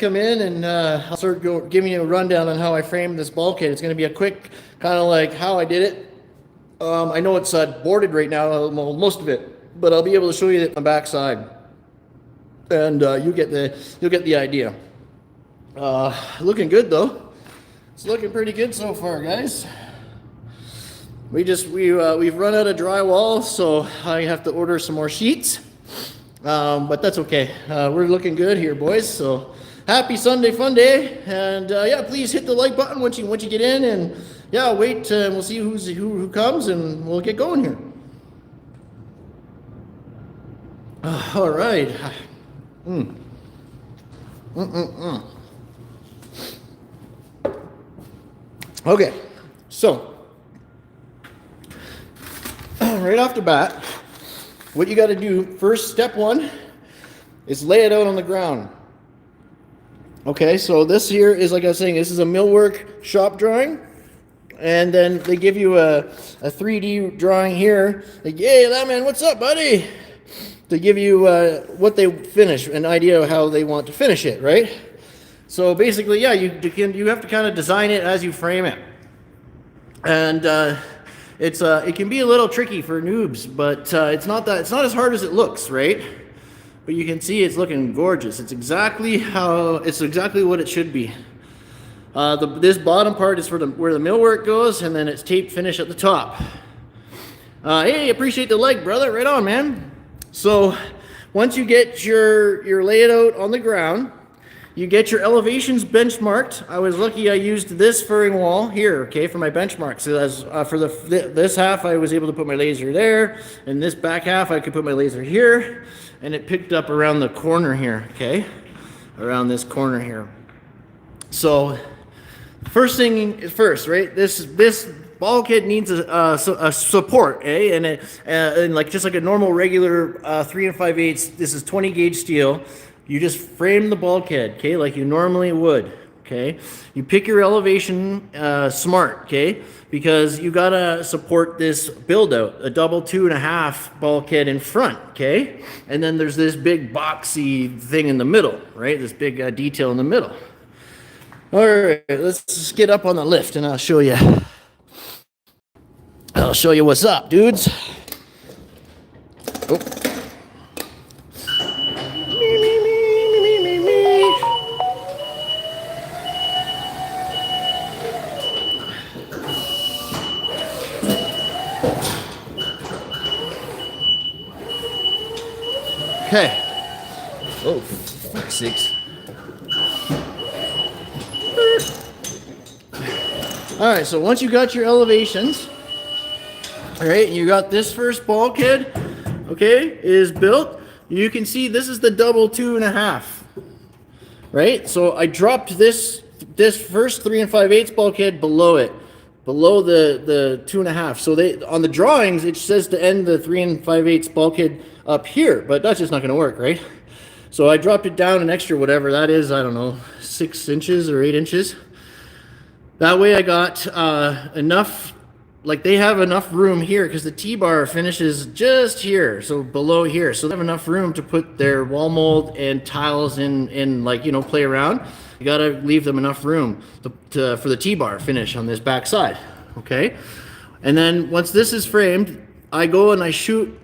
come in and I'll start giving you a rundown on how I framed this bulkhead. It's going to be a quick kind of like how I did it. I know it's boarded right now, most of it, but I'll be able to show you it on the back side, and you'll get the idea. Looking good though. It's looking pretty good so far, guys. We've run out of drywall, so I have to order some more sheets. But that's okay. We're looking good here, boys. So happy Sunday fun day, and yeah, please hit the like button once you get in, and yeah, wait, we'll see who comes, and we'll get going here. All right. Okay, so right off the bat, what you got to do first, step one, is lay it out on the ground. Okay, so this here is, like I was saying, this is a millwork shop drawing, and then they give you a 3D drawing here. Like, hey, that man, what's up, buddy? To give you what they finish, an idea of how they want to finish it, right? So basically, yeah, you have to kind of design it as you frame it, and it can be a little tricky for noobs, but it's not as hard as it looks, right? But you can see it's looking gorgeous. It's exactly what it should be. This bottom part is where the millwork goes, and then it's tape finish at the top. Hey, appreciate the like, brother. Right on, man. So once you get your layout on the ground, you get your elevations benchmarked. I was lucky I used this furring wall here, okay, for my benchmark. So as for this half, I was able to put my laser there, and this back half, I could put my laser here, and it picked up around the corner here, okay, around this corner here. So first thing is first, right? This bulkhead needs a support, eh? And like just like a normal regular 3 5/8, this is 20 gauge steel. You just frame the bulkhead, okay, like you normally would, okay? You pick your elevation smart, okay, because you gotta support this build out, a double 2.5 bulkhead in front, okay? And then there's this big boxy thing in the middle, right? This big detail in the middle. All right, let's just get up on the lift and I'll show you what's up, dudes. Oh. Okay. Oh, fuck's sakes. All right, so once you got your elevations, all right, and you got this first bulkhead, okay, is built. You can see this is the double 2.5, right? So I dropped this first 3 5/8 bulkhead below it, below the 2.5. So on the drawings it says to end the 3 5/8 bulkhead up here, but that's just not going to work, right? So I dropped it down an extra whatever that is, I don't know, 6 inches or 8 inches. That way I got enough, like they have enough room here because the T-bar finishes just here, so below here. So they have enough room to put their wall mold and tiles in like, you know, play around. You got to leave them enough room for the T-bar finish on this back side, okay? And then once this is framed, I go and I shoot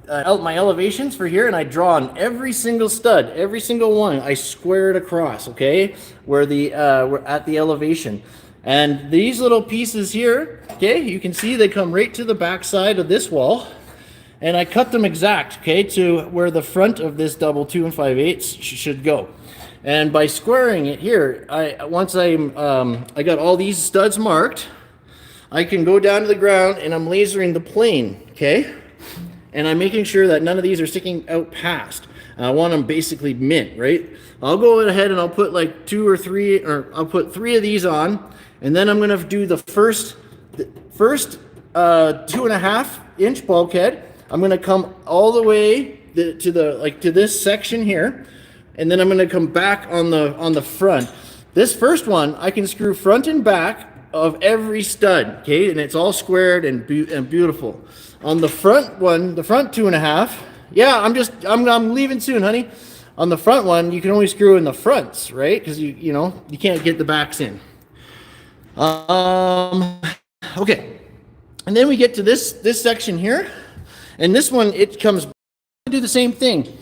out my elevations for here, and I draw on every single stud, every single one. I square it across, okay, where we're at the elevation. And these little pieces here, okay, you can see they come right to the back side of this wall, and I cut them exact, okay, to where the front of this double 2 5/8 should go. And by squaring it here, once I got all these studs marked, I can go down to the ground and I'm lasering the plane, okay? And I'm making sure that none of these are sticking out past. I want them basically mint, right? I'll go ahead and I'll put like 2 or 3, or I'll put 3 of these on, and then I'm gonna do the first 2.5 inch bulkhead. I'm gonna come all the way to this section here, and then I'm gonna come back on the front. This first one I can screw front and back of every stud, okay, and it's all squared and beautiful. On the front one, the front 2.5, yeah, I'm leaving soon, honey. on the front one, you can only screw in the fronts, right? Because you know, you can't get the backs in. Okay, and then we get to this section here, and this one, it comes, do the same thing.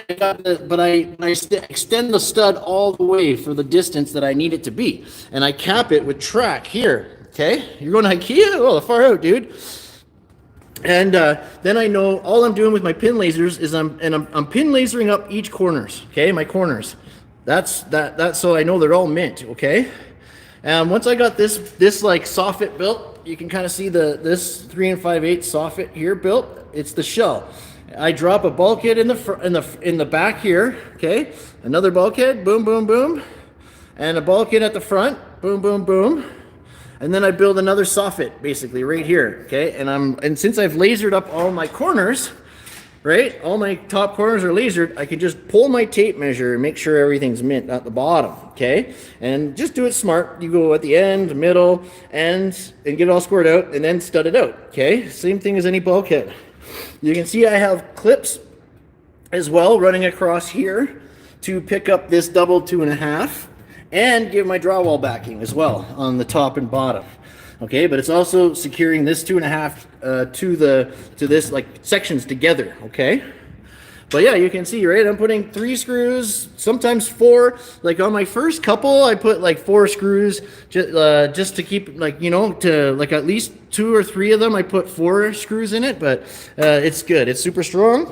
But I extend the stud all the way for the distance that I need it to be, and I cap it with track here. Okay, you're going to IKEA? Oh, far out, dude. And then I know all I'm doing with my pin lasers is I'm pin lasering up each corners. Okay, my corners. That's so I know they're all mint. Okay, and once I got this like soffit built, you can kind of see this 3 5/8 soffit here built. It's the shell. I drop a bulkhead in the back here, okay? Another bulkhead, boom, boom, boom, and a bulkhead at the front, boom, boom, boom, and then I build another soffit basically right here, okay? And since I've lasered up all my corners, right? All my top corners are lasered. I can just pull my tape measure and make sure everything's mint at the bottom, okay? And just do it smart. You go at the end, middle, and get it all scored out, and then stud it out, okay? Same thing as any bulkhead. You can see I have clips as well running across here to pick up this double 2.5 and give my drywall backing as well on the top and bottom. Okay, but it's also securing this 2.5 to this like sections together. Okay, but yeah, you can see, right? I'm putting 3 screws, sometimes 4. Like on my first couple, I put like 4 screws just to keep, like, you know, to like at least 2 or 3 of them. I put 4 screws in it, but it's good. It's super strong.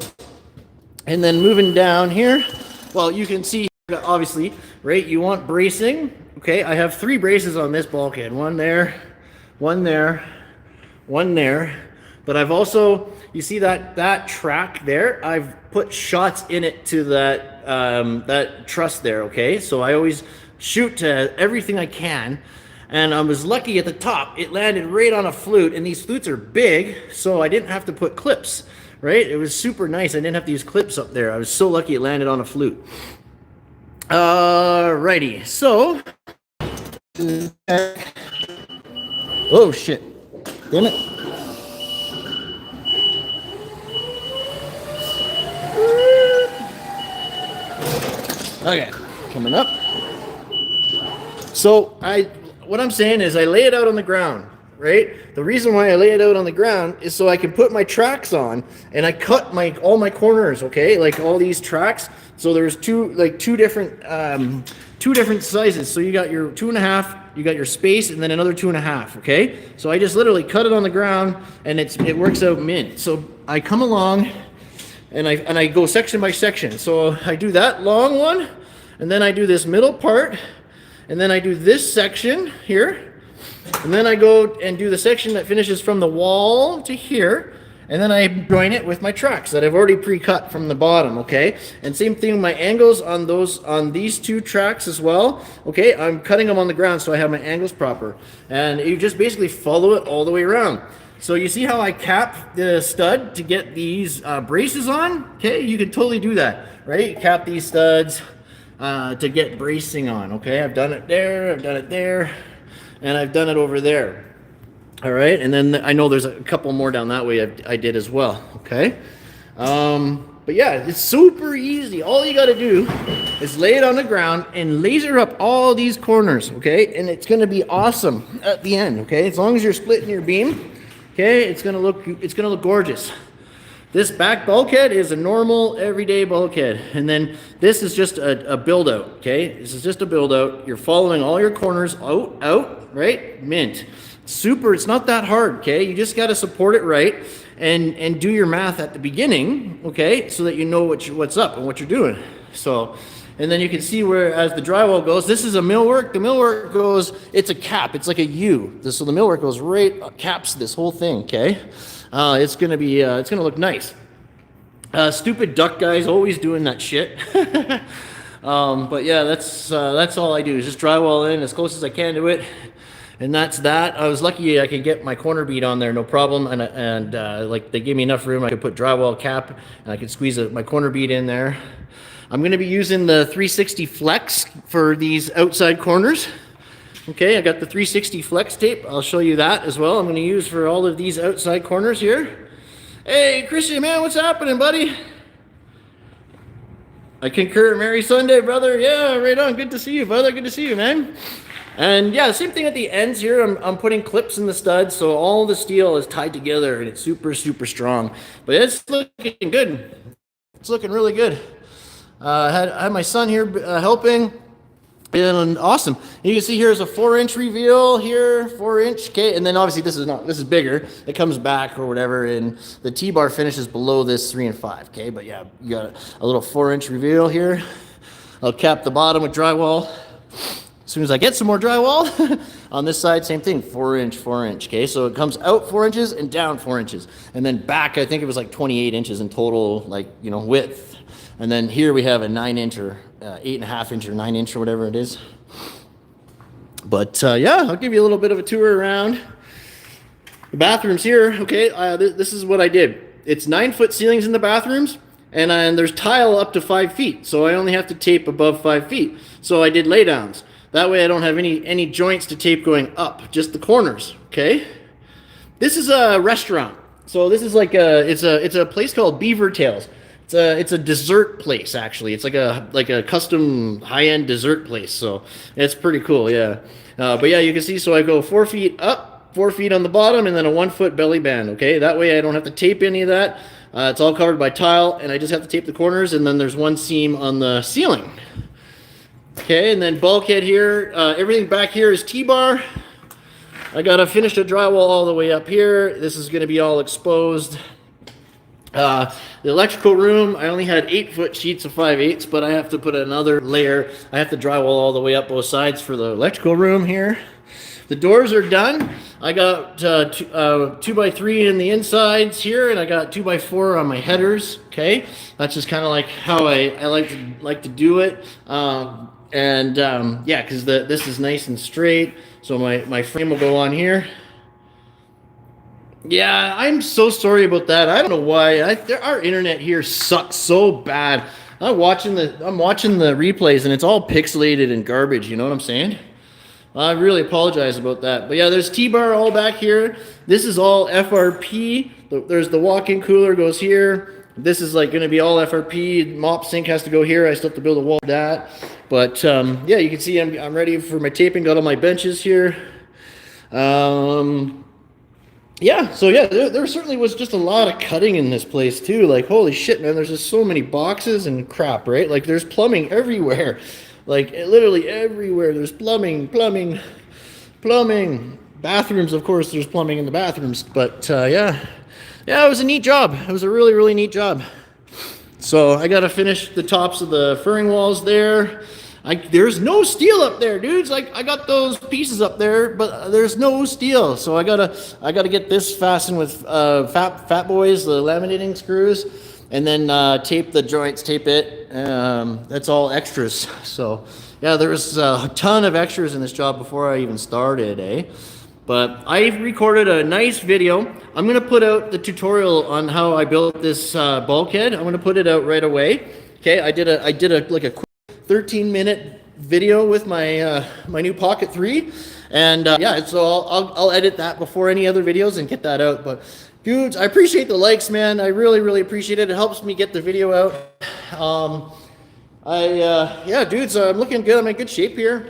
And then moving down here, well, you can see obviously, right? You want bracing. Okay, I have 3 braces on this bulkhead. One there, one there, one there. But I've also, you see that track there, I've put shots in it to that truss there, okay? So I always shoot to everything I can. And I was lucky at the top, it landed right on a flute, and these flutes are big, so I didn't have to put clips, right? It was super nice. I didn't have to use clips up there. I was so lucky it landed on a flute. Alrighty, so. Oh shit, damn it. Okay, coming up. So what I'm saying is I lay it out on the ground, right? The reason why I lay it out on the ground is so I can put my tracks on, and I cut all my corners, okay? Like all these tracks. So there's two different sizes. So you got your 2.5, you got your space, and then another 2.5, okay? So I just literally cut it on the ground, and it works out mint. So I come along, and I go section by section. So I do that long one, and then I do this middle part, and then I do this section here, and then I go and do the section that finishes from the wall to here, and then I join it with my tracks that I've already pre-cut from the bottom, okay? And same thing with my angles on these 2 tracks as well, okay? I'm cutting them on the ground so I have my angles proper. And you just basically follow it all the way around. So you see how I cap the stud to get these braces on? Okay, you can totally do that, right? Cap these studs to get bracing on, okay? I've done it there, I've done it there, and I've done it over there. All right, and then I know there's a couple more down that way I did as well, okay? But yeah, it's super easy. All you got to do is lay it on the ground and laser up all these corners, okay? And it's going to be awesome at the end, okay? As long as you're splitting your beam, okay, it's going to look gorgeous. This back bulkhead is a normal everyday bulkhead, and then this is just a build out, okay? This is just a build out. You're following all your corners out, right? Mint. Super, it's not that hard, okay? You just got to support it right and do your math at the beginning, okay? So that you know what's up and what you're doing. So, and then you can see where as the drywall goes, this is a millwork. The millwork goes, it's a cap, it's like a U. So the millwork goes right, caps this whole thing, okay? It's gonna be, it's gonna look nice. Stupid duck guys always doing that shit. But yeah, that's all I do is just drywall in as close as I can to it. And that's that. I was lucky I could get my corner bead on there, no problem. And like they gave me enough room, I could put drywall cap and I could squeeze my corner bead in there. I'm going to be using the 360 flex for these outside corners. Okay, I got the 360 flex tape. I'll show you that as well. I'm going to use for all of these outside corners here. Hey, Christian, man, what's happening, buddy? I concur. Merry Sunday, brother. Yeah, right on. Good to see you, brother. Good to see you, man. And yeah, same thing at the ends here. I'm putting clips in the studs, so all the steel is tied together, and it's super, super strong. But it's looking good. It's looking really good. I had my son here helping. And awesome. You can see here's a 4-inch reveal here, 4-inch. Okay, and then obviously this is bigger. It comes back or whatever, and the T-bar finishes below this 3 and 5. Okay, but yeah, you got a little 4-inch reveal here. I'll cap the bottom with drywall. As soon as I get some more drywall, on this side, same thing, 4-inch, 4-inch. Okay, so it comes out 4 inches and down 4 inches, and then back, I think it was like 28 inches in total, like, you know, width. And then here we have a 9-inch or 8.5-inch or 9-inch or whatever it is. But yeah, I'll give you a little bit of a tour around the bathrooms here. Okay, this is what I did. It's 9-foot ceilings in the bathrooms, and there's tile up to 5 feet. So I only have to tape above 5 feet. So I did laydowns. That way I don't have any joints to tape going up, just the corners. Okay. This is a restaurant. So this is like it's a place called Beaver Tails. It's a dessert place, actually. It's like a custom high-end dessert place, so it's pretty cool, yeah. But yeah, you can see, so I go 4 feet up, 4 feet on the bottom, and then a 1-foot belly band, okay? That way I don't have to tape any of that. It's all covered by tile, and I just have to tape the corners, and then there's one seam on the ceiling. Okay, and then bulkhead here. Everything back here is T-bar. I gotta finish the drywall all the way up here. This is gonna be all exposed. The electrical room, I only had 8-foot sheets of 5/8, but I have to put another layer. I have to drywall all the way up both sides for the electrical room here. The doors are done. I got 2x3 in the insides here, and I got 2x4 on my headers. Okay, that's just kind of like how I like to do it. Yeah, because this is nice and straight, so my frame will go on here. Yeah, I'm so sorry about that. I don't know why. Our internet here sucks so bad. I'm watching the replays, and it's all pixelated and garbage. You know what I'm saying? I really apologize about that. But yeah, there's T-bar all back here. This is all FRP. There's the walk-in cooler goes here. This is like going to be all FRP. Mop sink has to go here. I still have to build a wall for that. But yeah, you can see I'm ready for my taping. Got all my benches here. Yeah, so yeah, there certainly was just a lot of cutting in this place too. Like, holy shit, man, there's just so many boxes and crap, right? Like, there's plumbing everywhere. Like, literally everywhere. There's plumbing. Bathrooms, of course, there's plumbing in the bathrooms. But yeah, it was a neat job. It was a really, really neat job. So I got to finish the tops of the furring walls there. There's no steel up there, dudes. Like, I got those pieces up there, but there's no steel. So I gotta get this fastened with Fat Boys, the laminating screws, and then tape the joints, tape it. That's all extras. So yeah, there was a ton of extras in this job before I even started, eh? But I recorded a nice video. I'm gonna put out the tutorial on how I built this bulkhead. I'm gonna put it out right away. Okay, I did a quick 13-minute video with my my new Pocket 3, and yeah, so I'll edit that before any other videos and get that out. But dudes, I appreciate the likes, man. I really, really appreciate it. It helps me get the video out. Yeah, dudes, I'm looking good. I'm in good shape here.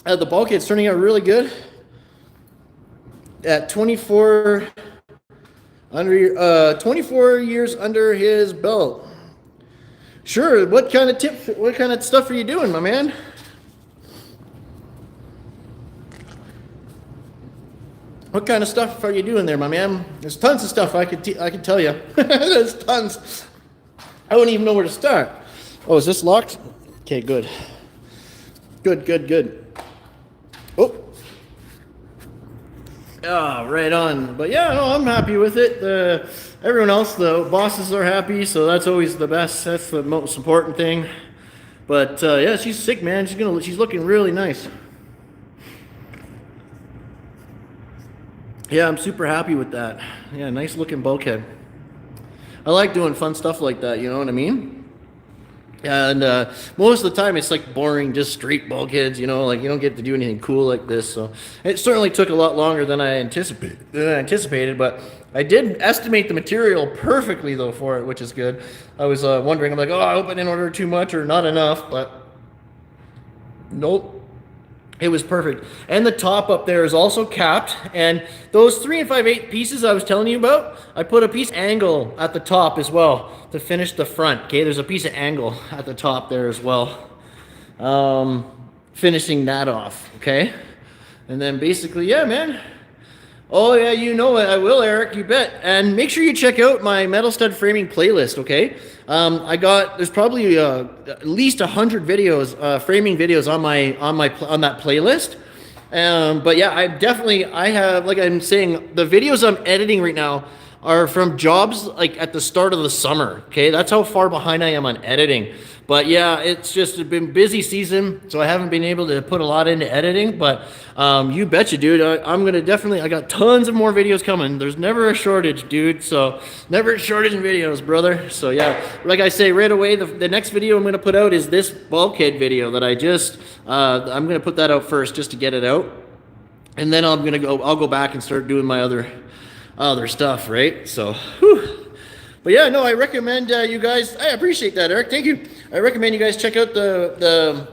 The bulkhead's turning out really good. At 24 years under his belt. Sure. What kind of stuff are you doing, my man? What kind of stuff are you doing there, my man? There's tons of stuff I could tell you. There's tons. I wouldn't even know where to start. Oh, is this locked? Okay, good. Good. Oh. Ah, right on. But yeah, no, I'm happy with it. Everyone else, the bosses are happy, so that's always the best. That's the most important thing. But yeah, she's sick, man. She's looking really nice. Yeah, I'm super happy with that. Yeah, nice looking bulkhead. I like doing fun stuff like that, you know what I mean? And most of the time it's like boring, just straight bulkheads, you know, like you don't get to do anything cool like this. So it certainly took a lot longer than I anticipated, but I did estimate the material perfectly though for it, which is good. I was wondering, I'm like, oh, I hope I didn't order too much or not enough, but nope. It was perfect. And the top up there is also capped. And those 3 5/8 pieces I was telling you about, I put a piece of angle at the top as well to finish the front. Okay, there's a piece of angle at the top there as well. Finishing that off, okay? And then basically, yeah, man. Oh, yeah, you know it. I will, Eric, you bet. And make sure you check out my metal stud framing playlist, okay? There's probably at least 100 videos, framing videos on that playlist. But yeah, I have, like I'm saying, the videos I'm editing right now are from jobs like at the start of the summer, okay? That's how far behind I am on editing. But yeah, it's just been busy season, so I haven't been able to put a lot into editing, but you betcha, dude. I got tons of more videos coming. There's never a shortage, dude, so never a shortage in videos, brother. So yeah, like I say, right away, the next video I'm gonna put out is this bulkhead video that I'm gonna put that out first just to get it out. And then I'll go back and start doing my other stuff, right? So, whew. But yeah, no, I recommend you guys. I appreciate that, Eric. Thank you. I recommend you guys check out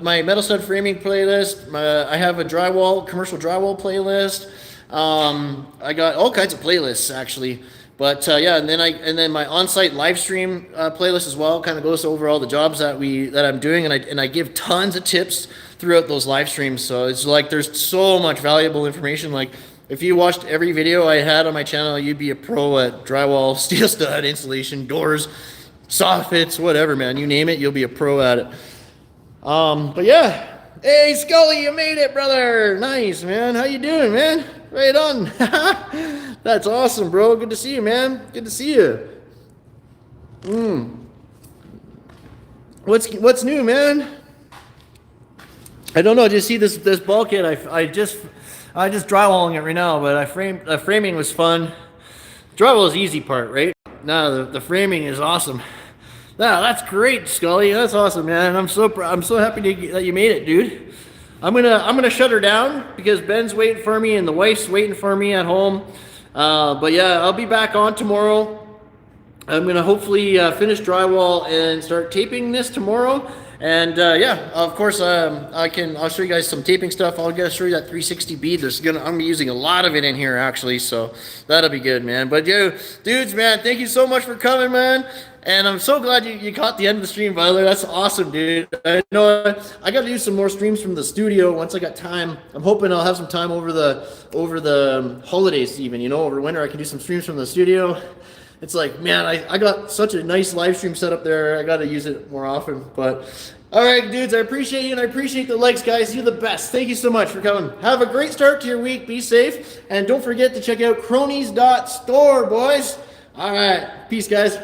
my metal stud framing playlist. I have a commercial drywall playlist. I got all kinds of playlists actually. But yeah, and then my on-site live stream playlist as well kind of goes over all the jobs that I'm doing, and I give tons of tips throughout those live streams. So it's like there's so much valuable information. Like, if you watched every video I had on my channel, you'd be a pro at drywall, steel stud, insulation, doors, soffits, whatever, man. You name it, you'll be a pro at it. But yeah. Hey, Scully, you made it, brother. Nice, man. How you doing, man? Right on. That's awesome, bro. Good to see you, man. Good to see you. What's new, man? I don't know. Did you see this bulkhead? I just drywalling it right now, but the framing was fun. Drywall is the easy part, right? Now the framing is awesome. Now that's great, Scully. That's awesome, man. I'm so happy that you made it, dude. I'm gonna shut her down because Ben's waiting for me and the wife's waiting for me at home. But yeah, I'll be back on tomorrow. I'm gonna hopefully finish drywall and start taping this tomorrow. And yeah, of course, I'll show you guys some taping stuff. I'll show you that 360 bead. I'm gonna be using a lot of it in here actually, so that'll be good, man. But yo, dudes, man, thank you so much for coming, man. And I'm so glad you caught the end of the stream, by the way. That's awesome, dude. I know I got to do some more streams from the studio once I got time. I'm hoping I'll have some time over the holidays, even, you know, over winter. I can do some streams from the studio. It's like, man, I got such a nice live stream set up there. I got to use it more often. But all right, dudes, I appreciate you, and I appreciate the likes, guys. You're the best. Thank you so much for coming. Have a great start to your week. Be safe. And don't forget to check out Kronies.store, boys. All right. Peace, guys.